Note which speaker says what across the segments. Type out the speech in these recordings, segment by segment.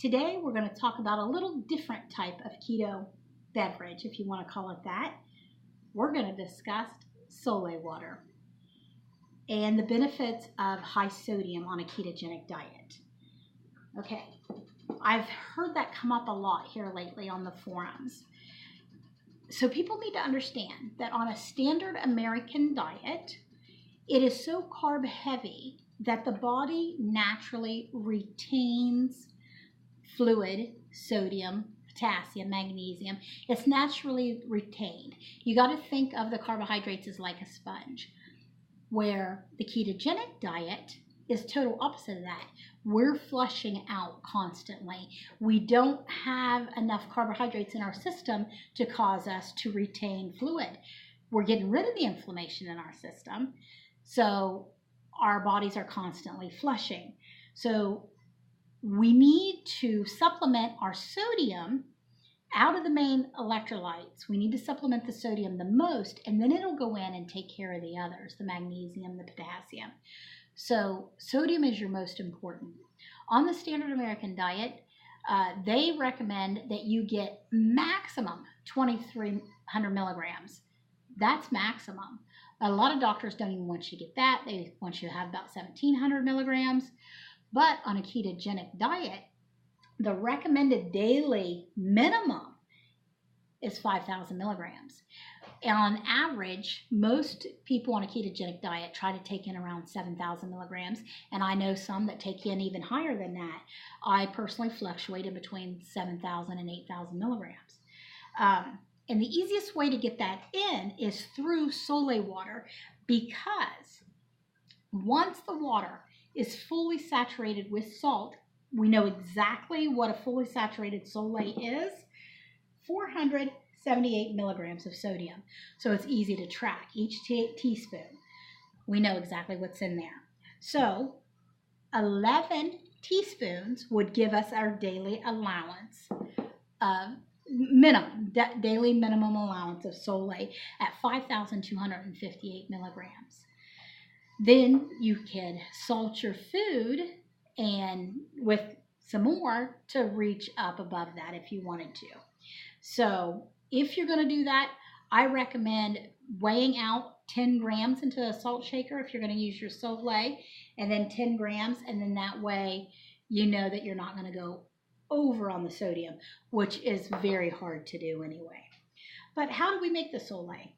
Speaker 1: Today we're going to talk about a little different type of keto beverage, if you want to call it that. We're going to discuss Soleil water and the benefits of high sodium on a ketogenic diet. Okay, I've heard that come up a lot here lately on the forums. So people need to understand that on a standard American diet, it is so carb heavy that the body naturally retains fluid, sodium, potassium, magnesium. It's naturally retained. You got to think of the carbohydrates as like a sponge, where the ketogenic diet is total opposite of that. We're flushing out constantly. We don't have enough carbohydrates in our system to cause us to retain fluid. We're getting rid of the inflammation in our system, so our bodies are constantly flushing. So we need to supplement our sodium out of the main electrolytes. We need to supplement the sodium the most, and then it'll go in and take care of the others, the magnesium, the potassium. So sodium is your most important. On the standard American diet, they recommend that you get maximum 2,300 milligrams. That's maximum. A lot of doctors don't even want you to get that. They want you to have about 1,700 milligrams. But on a ketogenic diet, the recommended daily minimum is 5,000 milligrams. And on average, most people on a ketogenic diet try to take in around 7,000 milligrams. And I know some that take in even higher than that. I personally fluctuate in between 7,000 and 8,000 milligrams. And the easiest way to get that in is through Soleil water, because once the water is fully saturated with salt, we know exactly what a fully saturated Soleil is: 478 milligrams of sodium. So it's easy to track each teaspoon. We know exactly what's in there. So 11 teaspoons would give us our daily allowance of daily minimum allowance of Soleil at 5,258 milligrams. Then you can salt your food and with some more to reach up above that if you wanted to. So if you're going to do that, I recommend weighing out 10 grams into a salt shaker if you're going to use your Soleil, and then 10 grams, and then that way you know that you're not going to go over on the sodium, which is very hard to do anyway. But how do we make the Soleil?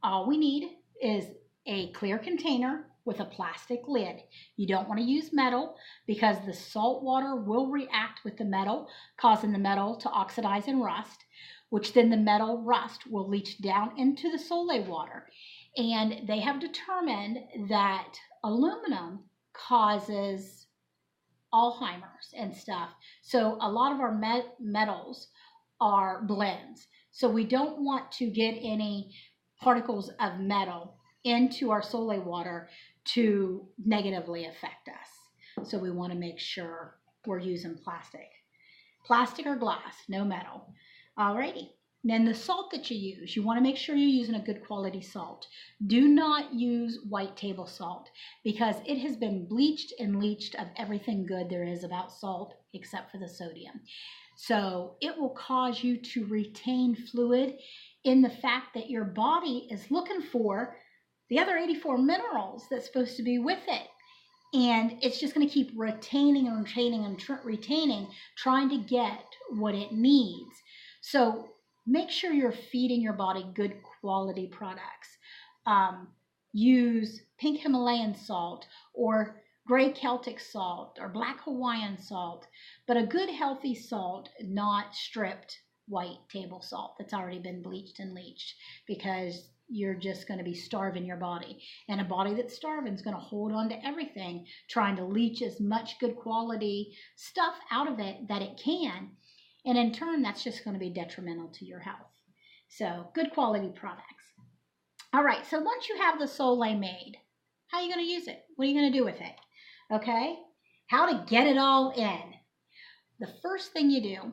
Speaker 1: All we need is a clear container with a plastic lid. You don't want to use metal because the salt water will react with the metal, causing the metal to oxidize and rust, which then the metal rust will leach down into the Soleil water. And they have determined that aluminum causes Alzheimer's and stuff. So a lot of our metals are blends. So we don't want to get any particles of metal into our Soleil water to negatively affect us. So we want to make sure we're using plastic or glass, no metal. Alrighty. Then the salt that you use, you want to make sure you're using a good quality salt. Do not use white table salt because it has been bleached and leached of everything good there is about salt except for the sodium. So it will cause you to retain fluid in the fact that your body is looking for the other 84 minerals that's supposed to be with it. And it's just going to keep retaining and retaining and retaining, trying to get what it needs. So make sure you're feeding your body good quality products. Use pink Himalayan salt or gray Celtic salt or black Hawaiian salt, but a good healthy salt, not stripped white table salt that's already been bleached and leached, because you're just going to be starving your body. And a body that's starving is going to hold on to everything, trying to leach as much good quality stuff out of it that it can. And in turn, that's just going to be detrimental to your health. So good quality products. All right, so once you have the Soleil made, how are you going to use it? What are you going to do with it? Okay, how to get it all in. The first thing you do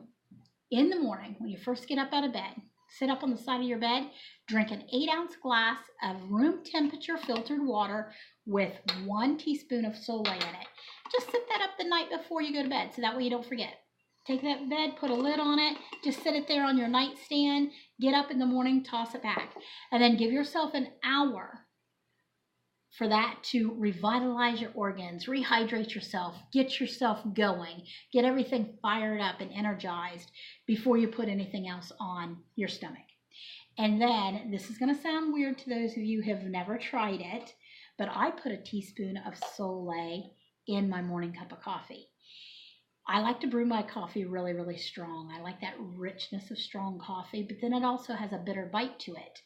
Speaker 1: in the morning when you first get up out of bed, sit up on the side of your bed, drink an 8-ounce glass of room temperature filtered water with 1 teaspoon of Soleil in it. Just sit that up the night before you go to bed so that way you don't forget. take that bed, put a lid on it, just sit it there on your nightstand, get up in the morning, toss it back, and then give yourself an hour for that to revitalize your organs, rehydrate yourself, get yourself going, get everything fired up and energized before you put anything else on your stomach. And then, this is going to sound weird to those of you who have never tried it, but I put a teaspoon of Soleil in my morning cup of coffee. I like to brew my coffee really, really strong. I like that richness of strong coffee, but then it also has a bitter bite to it.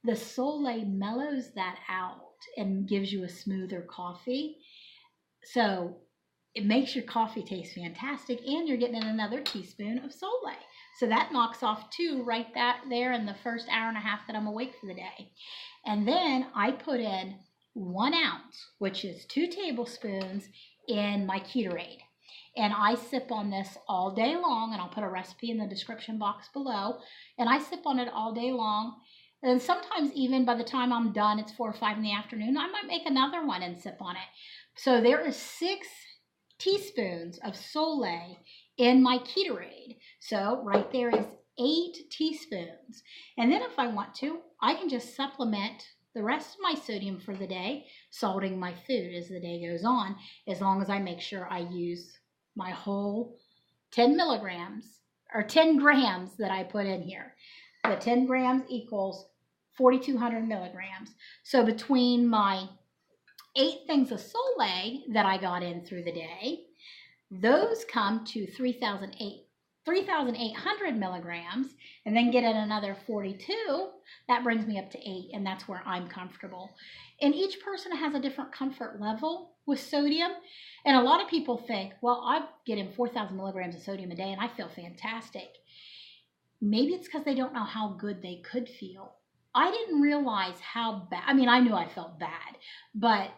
Speaker 1: The Soleil mellows that out and gives you a smoother coffee. So it makes your coffee taste fantastic, and you're getting another teaspoon of Soleil. So that knocks off 2 right there in the first hour and a half that I'm awake for the day. And then I put in 1 ounce, which is 2 tablespoons, in my Ketoraid. And I sip on this all day long, and I'll put a recipe in the description box below. And I sip on it all day long. And sometimes even by the time I'm done, it's 4 or 5 in the afternoon, I might make another one and sip on it. So there is 6 teaspoons of Soleil in my Ketoraid. So right there is 8 teaspoons. And then if I want to, I can just supplement the rest of my sodium for the day, salting my food as the day goes on, as long as I make sure I use my whole 10 milligrams or 10 grams that I put in here. The 10 grams equals 4,200 milligrams. So between my 8 things of Soleil that I got in through the day, those come to 3,800 milligrams, and then get in another 42. That brings me up to 8, and that's where I'm comfortable. And each person has a different comfort level with sodium. And a lot of people think, well, I get in 4,000 milligrams of sodium a day and I feel fantastic. Maybe it's because they don't know how good they could feel. I didn't realize how bad, I mean, I knew I felt bad, but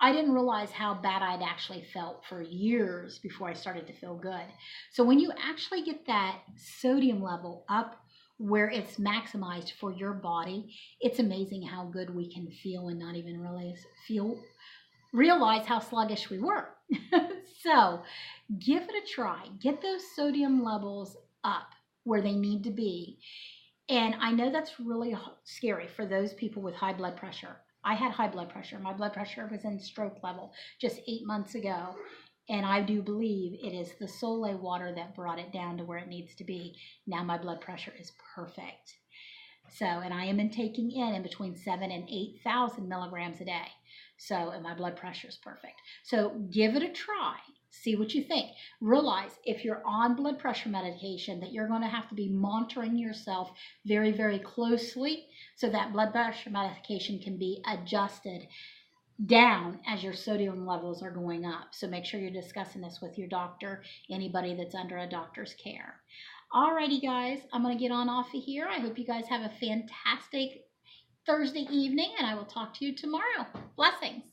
Speaker 1: I didn't realize how bad I'd actually felt for years before I started to feel good. So when you actually get that sodium level up where it's maximized for your body, it's amazing how good we can feel and not even realize how sluggish we were. So give it a try. Get those sodium levels up where they need to be. And I know that's really scary for those people with high blood pressure. I had high blood pressure. My blood pressure was in stroke level just 8 months ago. And I do believe it is the Soleil water that brought it down to where it needs to be. Now my blood pressure is perfect. So, and I am taking in between 7,000 and 8,000 milligrams a day. So, and my blood pressure is perfect. So give it a try. See what you think. Realize if you're on blood pressure medication that you're going to have to be monitoring yourself very, very closely so that blood pressure medication can be adjusted down as your sodium levels are going up. So make sure you're discussing this with your doctor, anybody that's under a doctor's care. Alrighty guys, I'm going to get on off of here. I hope you guys have a fantastic Thursday evening, and I will talk to you tomorrow. Blessings.